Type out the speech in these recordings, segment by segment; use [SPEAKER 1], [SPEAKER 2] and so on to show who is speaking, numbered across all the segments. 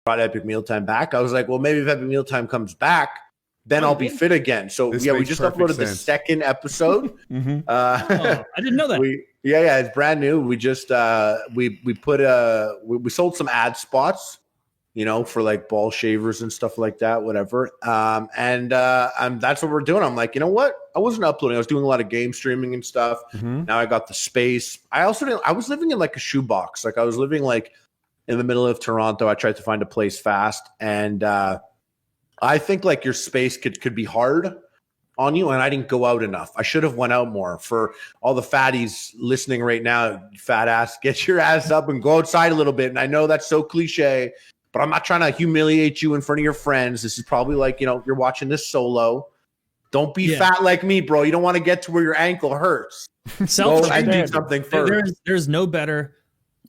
[SPEAKER 1] brought Epic Mealtime back. I was like, well, maybe if Epic Mealtime comes back, then I'll be fit again. So we just uploaded the second episode.
[SPEAKER 2] I didn't know that.
[SPEAKER 1] It's brand new. We just we sold some ad spots, for like ball shavers and stuff like that, whatever. And that's what we're doing. I'm like, you know what? I wasn't uploading. I was doing a lot of game streaming and stuff. Now I got the space. I was living in like a shoebox. Like I was living like in the middle of Toronto. I tried to find a place fast, and I think like your space could be hard on you, and I didn't go out enough. I should have went out more. For all the fatties listening right now, fat ass, get your ass up and go outside a little bit. And I know that's so cliche, but I'm not trying to humiliate you in front of your friends. This is probably like, you're watching this solo. Don't be fat like me, bro. You don't want to get to where your ankle hurts. Go and do something first.
[SPEAKER 2] There's no better,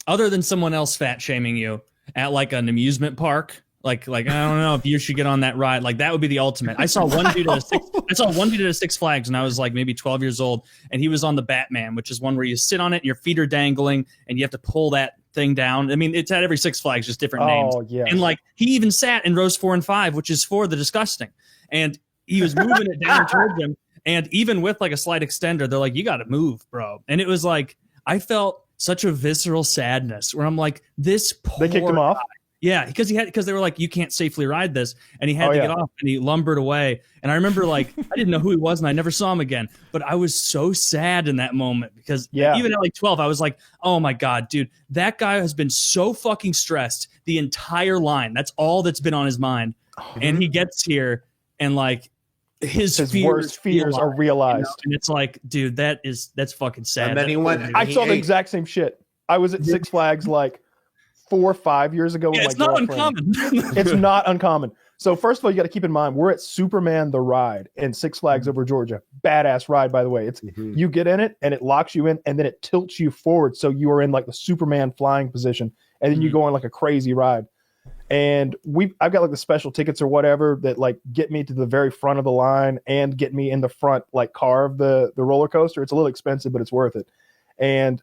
[SPEAKER 2] other than someone else fat shaming you at like an amusement park. Like I don't know if you should get on that ride. Like that would be the ultimate. I saw one dude at a Six Flags when I was like maybe 12 years old, and he was on the Batman, which is one where you sit on it and your feet are dangling and you have to pull that thing down. I mean, it's at every Six Flags, just different names.
[SPEAKER 3] Yeah.
[SPEAKER 2] And like he even sat in rows 4 and 5, which is for the disgusting. And he was moving it down towards him. And even with like a slight extender, they're like, you got to move, bro. And it was like, I felt such a visceral sadness where I'm like, this poor
[SPEAKER 3] They kicked him off?
[SPEAKER 2] Yeah, because they were like, you can't safely ride this, and he had to get off, and he lumbered away. And I remember like I didn't know who he was, and I never saw him again. But I was so sad in that moment because even at like 12, I was like, oh my god, dude, that guy has been so fucking stressed the entire line. That's all that's been on his mind, and he gets here and like his
[SPEAKER 3] worst fears are realized,
[SPEAKER 2] and it's like, dude, that's fucking sad.
[SPEAKER 1] And then he went.
[SPEAKER 3] I saw the exact same shit. I was at Six Flags like 4 or 5 years ago with my girlfriend.
[SPEAKER 2] It's not uncommon.
[SPEAKER 3] It's not uncommon. So first of all, you got to keep in mind, we're at Superman the Ride in Six Flags over Georgia. Badass ride, by the way. It's you get in it and it locks you in and then it tilts you forward. So you are in like the Superman flying position. And then you go on like a crazy ride. And I've got like the special tickets or whatever that like get me to the very front of the line and get me in the front like car of the roller coaster. It's a little expensive, but it's worth it. And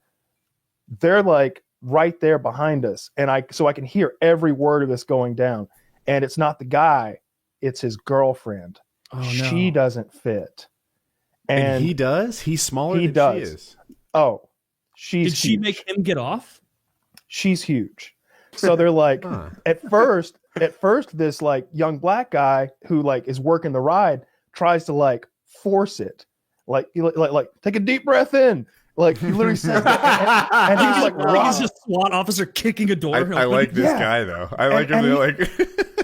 [SPEAKER 3] they're like right there behind us. And I can hear every word of this going down. And it's not the guy, it's his girlfriend.
[SPEAKER 2] Oh, no.
[SPEAKER 3] She doesn't fit.
[SPEAKER 4] And he does? He's smaller than she is.
[SPEAKER 3] Oh, she's
[SPEAKER 2] Did she
[SPEAKER 3] huge.
[SPEAKER 2] make him get off?
[SPEAKER 3] She's huge. So they're like, at first, this like young black guy who like is working the ride tries to like force it. Like take a deep breath in. Like he literally says that, and he's like,
[SPEAKER 2] he's just SWAT officer kicking a door.
[SPEAKER 4] I like this guy though. I like him.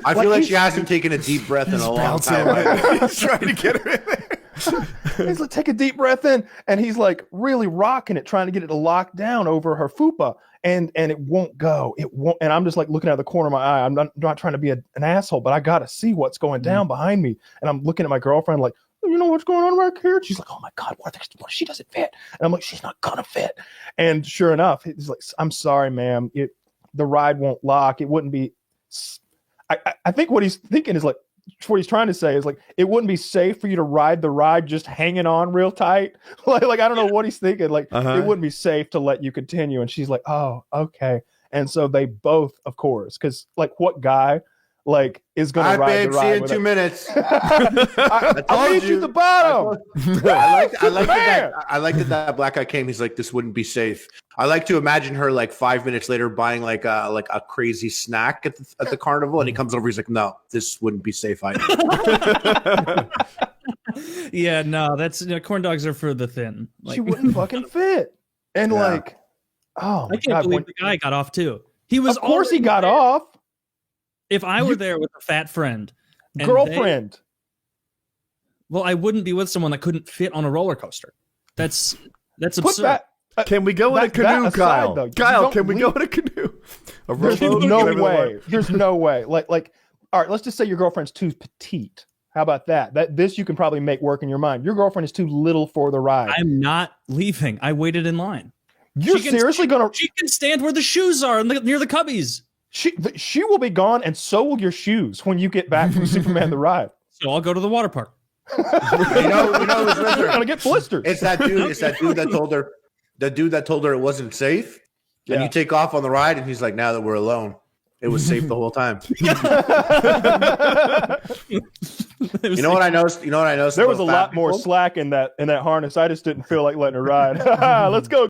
[SPEAKER 1] I feel like she hasn't taken a deep breath in a long time.
[SPEAKER 4] He's trying to get her in there.
[SPEAKER 3] He's like, take a deep breath in, and he's like really rocking it, trying to get it to lock down over her fupa, and it won't go. It won't. And I'm just like looking out of the corner of my eye. I'm not trying to be an asshole, but I gotta see what's going down behind me. And I'm looking at my girlfriend like, you know what's going on right here? And she's like, oh my God, what if she doesn't fit? And I'm like, she's not gonna fit. And sure enough, he's like, I'm sorry, ma'am. The ride won't lock. It wouldn't be. I think what he's thinking is like, what he's trying to say is like, it wouldn't be safe for you to ride the ride just hanging on real tight. like I don't know what he's thinking. Like it wouldn't be safe to let you continue. And she's like, oh, okay. And so they both, of course, because like what guy like is going to ride the ride?
[SPEAKER 1] See you in 2 minutes.
[SPEAKER 3] I'll meet you at the bottom.
[SPEAKER 1] I like that black guy came. He's like, this wouldn't be safe. I like to imagine her like 5 minutes later buying like a crazy snack at the carnival, and he comes over. He's like, no, this wouldn't be safe either.
[SPEAKER 2] Yeah, no, that's corn dogs are for the thin. Like,
[SPEAKER 3] she wouldn't fucking fit. And like, oh,
[SPEAKER 2] I can't believe the guy got off too. He was,
[SPEAKER 3] of course, he got off.
[SPEAKER 2] If I were there with a fat friend,
[SPEAKER 3] girlfriend,
[SPEAKER 2] well, I wouldn't be with someone that couldn't fit on a roller coaster. That's absurd.
[SPEAKER 4] Can we go in a canoe, Kyle?
[SPEAKER 3] Though.
[SPEAKER 4] Kyle, can we go in a canoe?
[SPEAKER 3] There's no way. There's no way. Like, all right, let's just say your girlfriend's too petite. How about that? This you can probably make work in your mind. Your girlfriend is too little for the ride.
[SPEAKER 2] I'm not leaving. I waited in line.
[SPEAKER 3] You're seriously gonna?
[SPEAKER 2] She can stand where the shoes are near the cubbies.
[SPEAKER 3] She will be gone, and so will your shoes when you get back from Superman the Ride.
[SPEAKER 2] So I'll go to the water park.
[SPEAKER 1] you know,
[SPEAKER 3] you're gonna get blisters.
[SPEAKER 1] It's that dude that told her. The dude that told her it wasn't safe. And you take off on the ride, and he's like, now that we're alone. It was safe the whole time.
[SPEAKER 2] It was
[SPEAKER 1] You know what I noticed?
[SPEAKER 3] There was a lot more slack in that harness. I just didn't feel like letting her ride. Let's go.